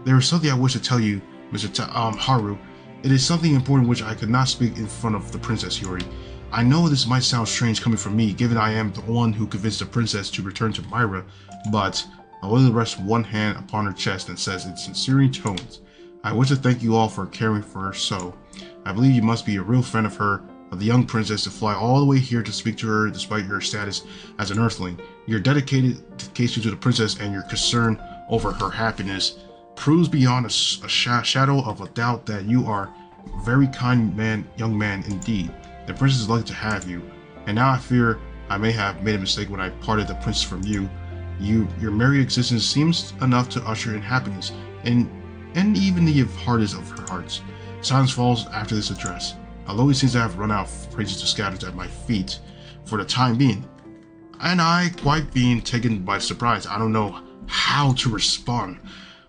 there is something I wish to tell you, Haru. It is something important which I could not speak in front of the Princess Yuri. I know this might sound strange coming from me, given I am the one who convinced the princess to return to Myra, but Aloy rests one hand upon her chest and says in sincere tones, I wish to thank you all for caring for her so. I believe you must be a real friend of her, of the young princess, to fly all the way here to speak to her despite your status as an earthling. Your dedication to the princess and your concern over her happiness proves beyond a shadow of a doubt that you are a very kind young man indeed. The princess is lucky to have you, and now I fear I may have made a mistake when I parted the princess from you. Your merry existence seems enough to usher in happiness, and even the hardest of her hearts. Silence falls after this address. Aloy seems to have run out of praises to scatter at my feet for the time being, and I, quite being taken by surprise, I don't know how to respond.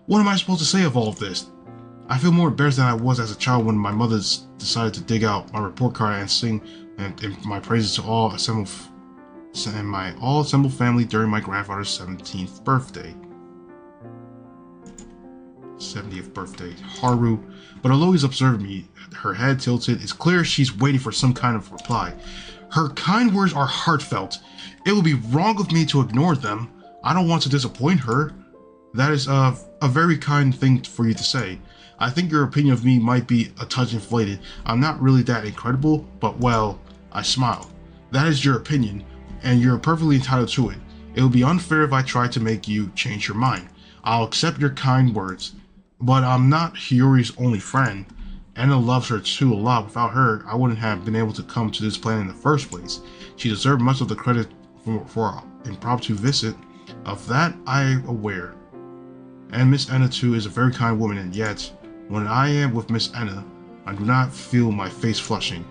What am I supposed to say of all of this? I feel more embarrassed than I was as a child when my mother decided to dig out my report card and sing my praises to all assembled family during my grandfather's 70th birthday. 70th birthday. Haru. But Aloy's observed me, her head tilted. It's clear she's waiting for some kind of reply. Her kind words are heartfelt. It would be wrong of me to ignore them. I don't want to disappoint her. That is a very kind thing for you to say. I think your opinion of me might be a touch inflated. I'm not really that incredible, but well, I smile. That is your opinion, and you're perfectly entitled to it. It would be unfair if I tried to make you change your mind. I'll accept your kind words, but I'm not Hiyori's only friend. Anna loves her too a lot. Without her, I wouldn't have been able to come to this planet in the first place. She deserved much of the credit for our impromptu visit. Of that, I'm aware. And Miss Anna too is a very kind woman, and yet, when I am with Miss Anna, I do not feel my face flushing.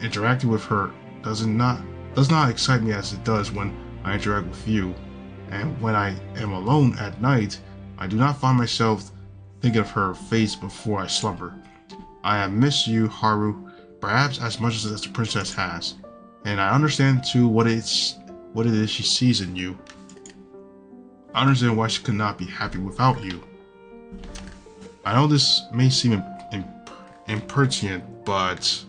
Interacting with her does not excite me as it does when I interact with you, and when I am alone at night, I do not find myself thinking of her face before I slumber. I have missed you, Haru, perhaps as much as the princess has, and I understand too what it is she sees in you. I understand why she could not be happy without you. I know this may seem impertinent, but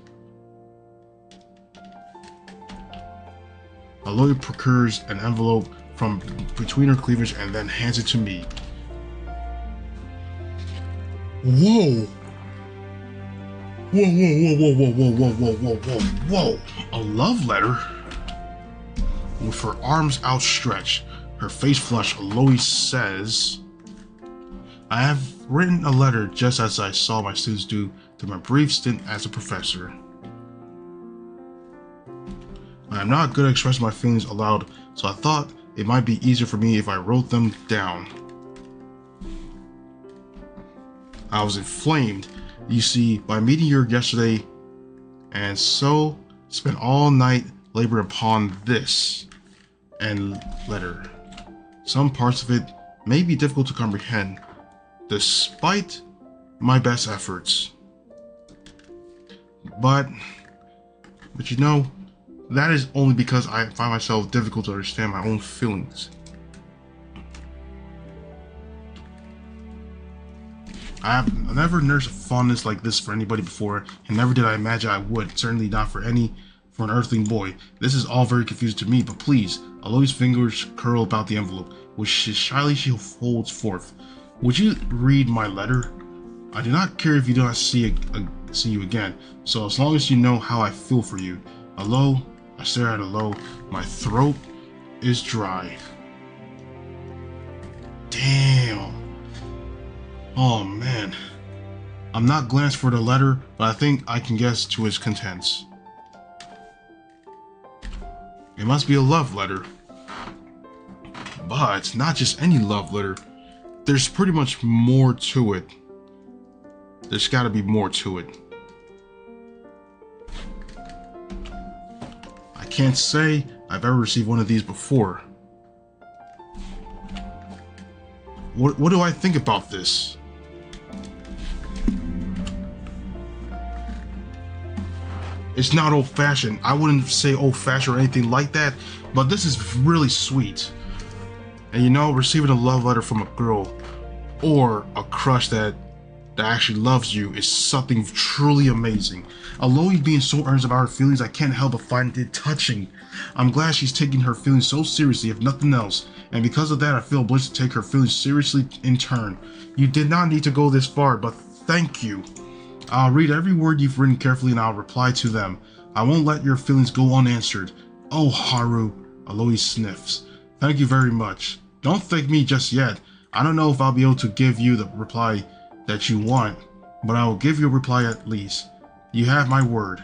Aloy procures an envelope from between her cleavage and then hands it to me. Whoa! Whoa! A love letter? With her arms outstretched, her face flushed, Aloy says, I have written a letter just as I saw my students do through my brief stint as a professor. I am not good at expressing my feelings aloud, so I thought it might be easier for me if I wrote them down. I was inflamed, you see, by meeting you yesterday, and so spent all night laboring upon this and letter. Some parts of it may be difficult to comprehend, despite my best efforts. But you know, that is only because I find myself difficult to understand my own feelings. I have never nursed a fondness like this for anybody before, and never did I imagine I would, certainly not for an earthling boy. This is all very confusing to me, but please, Aloy's fingers curl about the envelope, which shyly she holds forth. Would you read my letter? I do not care if you do not see you again, so as long as you know how I feel for you. Alo, I stare at Alo, my throat is dry. Damn. Oh man. I'm not glanced for the letter, but I think I can guess to its contents. It must be a love letter. But it's not just any love letter. There's pretty much more to it. There's gotta be more to it. I can't say I've ever received one of these before. What do I think about this? It's not old-fashioned. I wouldn't say old-fashioned or anything like that, but this is really sweet. And you know, receiving a love letter from a girl or a crush that that actually loves you is something truly amazing. Aloy being so earnest about her feelings, I can't help but find it touching. I'm glad she's taking her feelings so seriously, if nothing else, and because of that, I feel obliged to take her feelings seriously in turn. You did not need to go this far, but thank you. I'll read every word you've written carefully and I'll reply to them. I won't let your feelings go unanswered. Oh, Haru, Aloy sniffs. Thank you very much. Don't thank me just yet. I don't know if I'll be able to give you the reply that you want, but I will give you a reply at least. You have my word.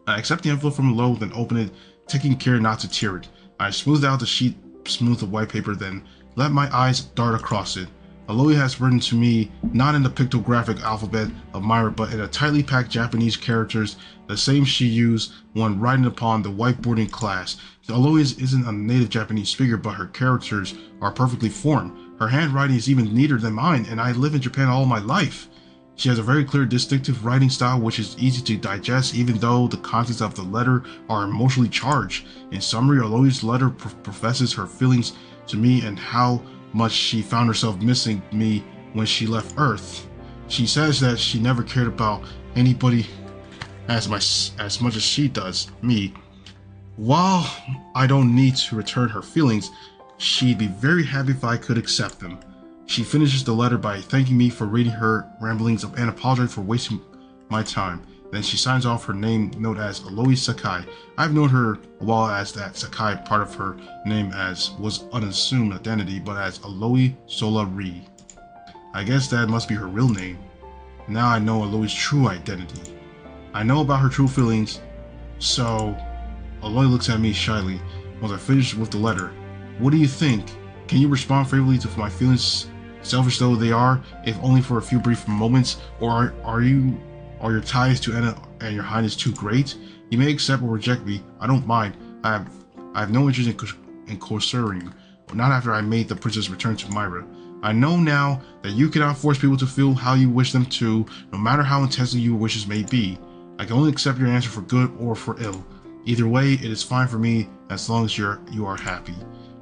I accept the envelope from Aloy, then open it, taking care not to tear it. I smooth out the sheet smooth of white paper, then let my eyes dart across it. Aloy has written to me, not in the pictographic alphabet of Myra, but in a tightly packed Japanese characters, the same she used when writing upon the whiteboard in class. Aloy isn't a native Japanese speaker, but her characters are perfectly formed. Her handwriting is even neater than mine, and I live in Japan all my life. She has a very clear, distinctive writing style which is easy to digest, even though the contents of the letter are emotionally charged. In summary, Aloy's letter professes her feelings to me and how much she found herself missing me when she left Earth. She says that she never cared about anybody as much as she does me. While I don't need to return her feelings, she'd be very happy if I could accept them. She finishes the letter by thanking me for reading her ramblings and apologizing for wasting my time. Then she signs off her name note as Aloy Sakai. I've known her a while as that Sakai part of her name as was unassumed identity, but as Aloy Solari. I guess that must be her real name. Now I know Aloy's true identity. I know about her true feelings, so Aloy looks at me shyly once I finish with the letter. What do you think? Can you respond favorably to my feelings, selfish though they are, if only for a few brief moments, or are your ties to Anna and your highness too great? You may accept or reject me. I don't mind. I have no interest in coercing you, not after I made the princess return to Myra. I know now that you cannot force people to feel how you wish them to, no matter how intensely your wishes may be. I can only accept your answer for good or for ill. Either way, it is fine for me as long as you are happy.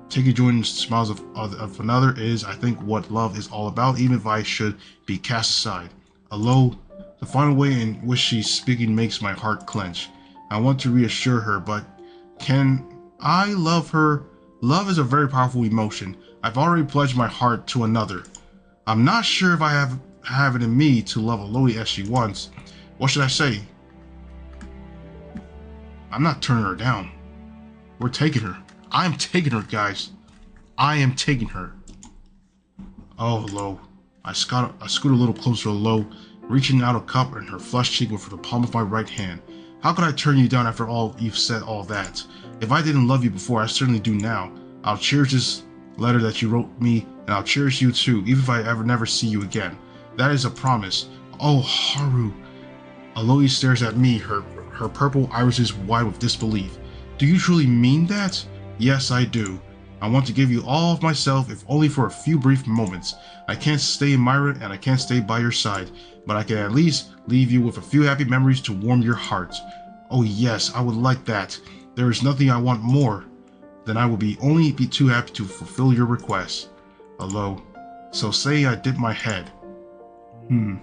Taking joy in the smiles of another is, I think, what love is all about, even if I should be cast aside. Aloy, the final way in which she's speaking makes my heart clench. I want to reassure her, but can I love her? Love is a very powerful emotion. I've already pledged my heart to another. I'm not sure if I have it in me to love Aloy as she wants. What should I say? I'm not turning her down. We're taking her. I'm taking her, guys. I am taking her. Oh, Aloy. I scoot a little closer to Aloy, reaching out a cup in her flushed cheek with the palm of my right hand. How could I turn you down after all you've said all that? If I didn't love you before, I certainly do now. I'll cherish this letter that you wrote me, and I'll cherish you too, even if I ever never see you again. That is a promise. Oh, Haru. Aloy stares at me, her purple irises wide with disbelief. Do you truly mean that? Yes, I do. I want to give you all of myself, if only for a few brief moments. I can't stay in Myra, and I can't stay by your side, but I can at least leave you with a few happy memories to warm your heart. Oh yes, I would like that. There is nothing I want more. Then I will only be too happy to fulfill your request. Aloy, so say I dip my head. And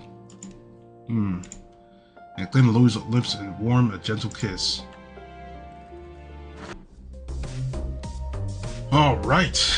claim Aloy's lips and warm a gentle kiss. Alright,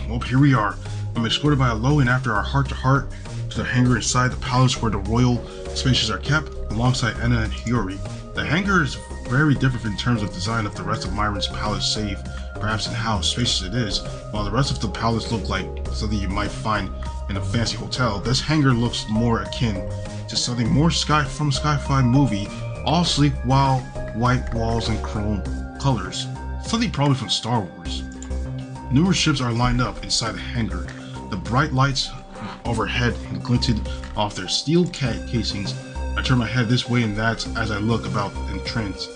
well here we are. I'm escorted by Aloy, and after our heart-to-heart to the hangar inside the palace where the royal spaces are kept, alongside Anna and Hiyori. The hangar is very different in terms of design of the rest of Myron's palace, save perhaps in how spacious it is. While the rest of the palace look like something you might find in a fancy hotel, this hangar looks more akin to something more from a sci-fi movie, all sleek while white walls and chrome colors. Something probably from Star Wars. Numerous ships are lined up inside the hangar. The bright lights overhead glinted off their steel casings. I turn my head this way and that as I look about entranced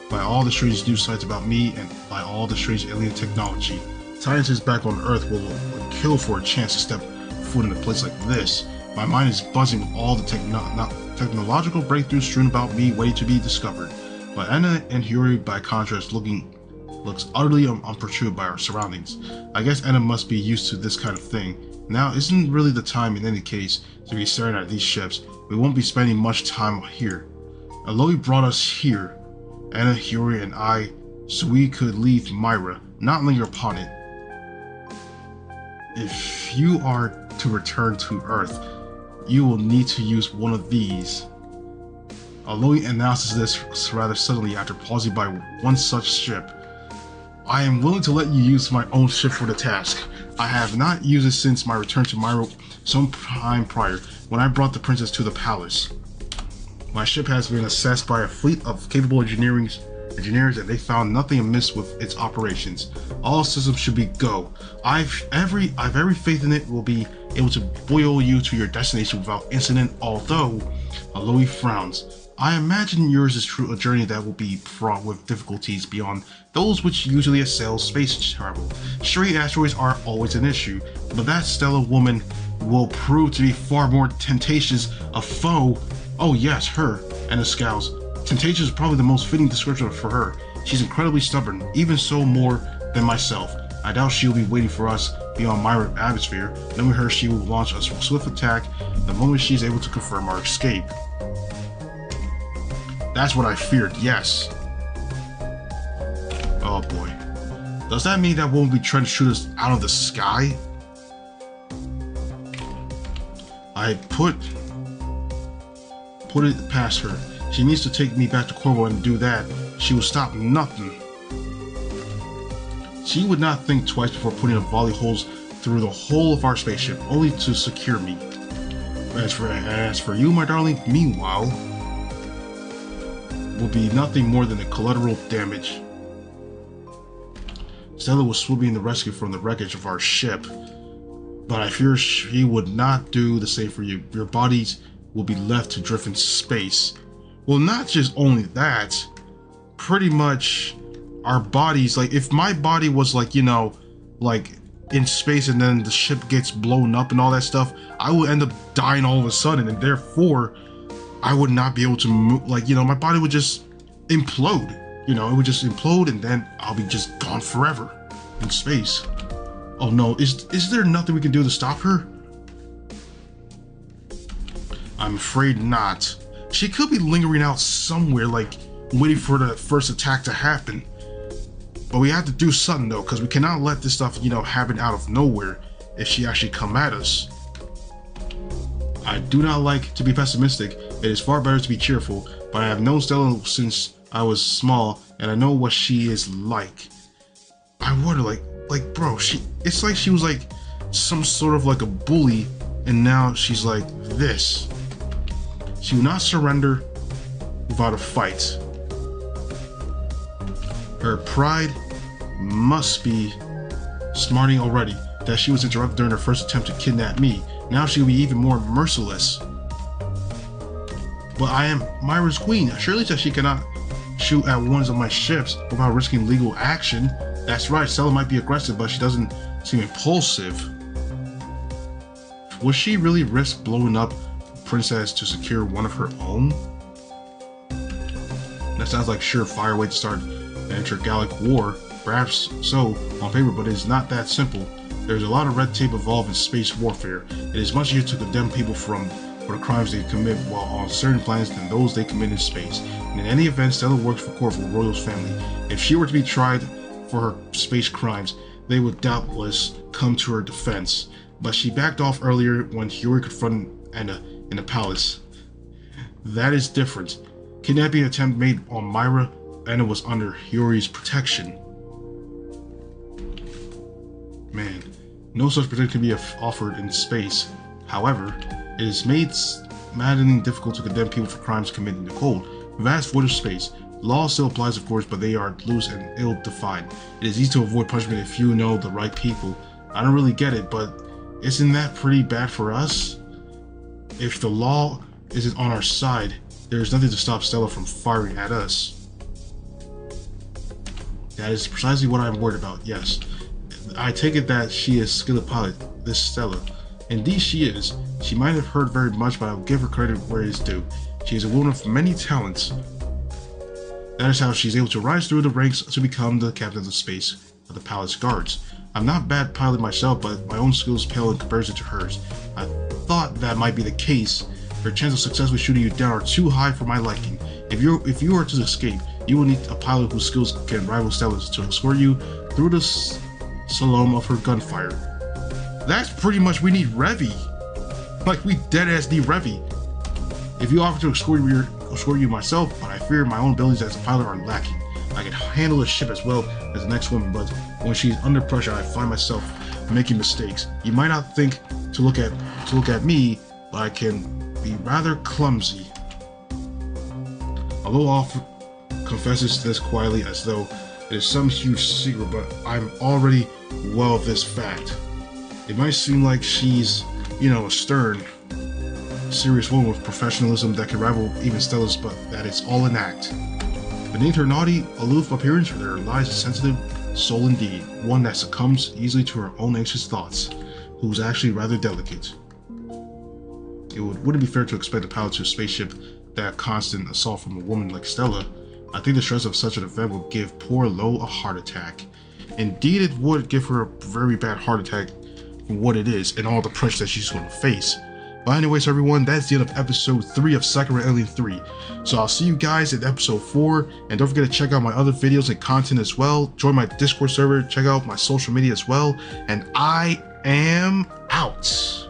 by all the strange news sites about me and by all the strange alien technology. Scientists back on Earth would kill for a chance to step foot in a place like this. My mind is buzzing with all the technological breakthroughs strewn about me waiting to be discovered. But Anna and Hiyori, by contrast, looks utterly unperturbed by our surroundings. I guess Anna must be used to this kind of thing. Now isn't really the time in any case to be staring at these ships. We won't be spending much time here. Aloy brought us here, Anna, Hiyori, and I, so we could leave Myra, not linger upon it. If you are to return to Earth, you will need to use one of these. Aloy announces this rather suddenly after pausing by one such ship. I am willing to let you use my own ship for the task. I have not used it since my return to Myra some time prior, when I brought the princess to the palace. My ship has been assessed by a fleet of capable engineers, and they found nothing amiss with its operations. All systems should be go. I've every faith in it will be able to buoy you to your destination without incident, although Aloy frowns. I imagine yours is a journey that will be fraught with difficulties beyond those which usually assail space travel. Stray asteroids are always an issue, but that stellar woman will prove to be far more temptatious a foe. Oh yes, her, and the scowls. Temptation is probably the most fitting description for her. She's incredibly stubborn, even so more than myself. I doubt she'll be waiting for us beyond Myra atmosphere. Knowing her, she will launch a swift attack the moment she's able to confirm our escape. That's what I feared, yes. Oh boy. Does that mean that woman will be trying to shoot us out of the sky? I put it past her. She needs to take me back to Corval and do that. She will stop nothing. She would not think twice before putting a volley holes through the whole of our spaceship, only to secure me. As for you, my darling, meanwhile, will be nothing more than a collateral damage. Stella was swooping in the rescue from the wreckage of our ship, but I fear she would not do the same for you. Your bodies will be left to drift in space. Well, not just only that, pretty much our bodies, like if my body was like, you know, like in space and then the ship gets blown up and all that stuff, I would end up dying all of a sudden, and therefore I would not be able to move, like, you know, my body would just implode. You know, it would just implode and then I'll be just gone forever in space. Oh no, is there nothing we can do to stop her? I'm afraid not. She could be lingering out somewhere, like waiting for the first attack to happen. But we have to do something though, because we cannot let this stuff, you know, happen out of nowhere if she actually come at us. I do not like to be pessimistic. It is far better to be cheerful, but I have known Stella since I was small, and I know what she is like. I wonder, like bro, it's like she was like some sort of like a bully, and now she's like this. She will not surrender without a fight. Her pride must be smarting already that she was interrupted during her first attempt to kidnap me. Now she will be even more merciless. But I am Myra's queen. Surely that she cannot shoot at one of my ships without risking legal action. That's right, Stella might be aggressive, but she doesn't seem impulsive. Would she really risk blowing up Princess to secure one of her own? That sounds like a surefire way to start an intergalactic war. Perhaps so on paper, but it is not that simple. There's a lot of red tape involved in space warfare. It is much easier to condemn people for the crimes they commit while on certain planets than those they commit in space. And in any event, Stella works for Corval, Royal's family. If she were to be tried for her space crimes, they would doubtless come to her defense. But she backed off earlier when Hiyori confronted Anna in the palace. That is different. Kidnapping attempt made on Myra. Anna was under Hiyori's protection. Man, no such protection can be offered in space. However, it is made maddeningly difficult to condemn people for crimes committed in the cold, vast void of space. Law still applies, of course, but they are loose and ill-defined. It is easy to avoid punishment if you know the right people. I don't really get it, but isn't that pretty bad for us? If the law isn't on our side, there is nothing to stop Stella from firing at us. That is precisely what I'm worried about, yes. I take it that she is a skilled pilot, this Stella. Indeed she is. She might have heard very much, but I will give her credit where it is due. She is a woman of many talents. That is how she's able to rise through the ranks to become the captain of of the pilot's guards. I'm not a bad pilot myself, but my own skills pale in comparison to hers. I thought that might be the case. Her chance of successfully shooting you down are too high for my liking. If you are to escape, you will need a pilot whose skills can rival Stella's to escort you through the slalom of her gunfire. That's pretty much, we need Revy. Like, we dead-ass need Revy. If you offer to escort you myself, but I fear my own abilities as a pilot are lacking. I can handle a ship as well as the next woman, but when she's under pressure, I find myself making mistakes. You might not think to look at me, but I can be rather clumsy. Although Off confesses this quietly as though it is some huge secret, but I'm already well of this fact. It might seem like she's, a stern, serious woman with professionalism that can rival even Stella's, but that it's all an act. Beneath her naughty, aloof appearance, there lies a sensitive soul indeed, one that succumbs easily to her own anxious thoughts, who's actually rather delicate. It wouldn't be fair to expect a pilot to a spaceship that constant assault from a woman like Stella. I think the stress of such an event would give poor Lo a heart attack. Indeed, it would give her a very bad heart attack for what it is and all the pressure that she's going to face. But anyways, everyone, that's the end of episode 3 of Sakura Alien 3. So I'll see you guys in episode 4, and don't forget to check out my other videos and content as well. Join my Discord server, check out my social media as well, and I am out.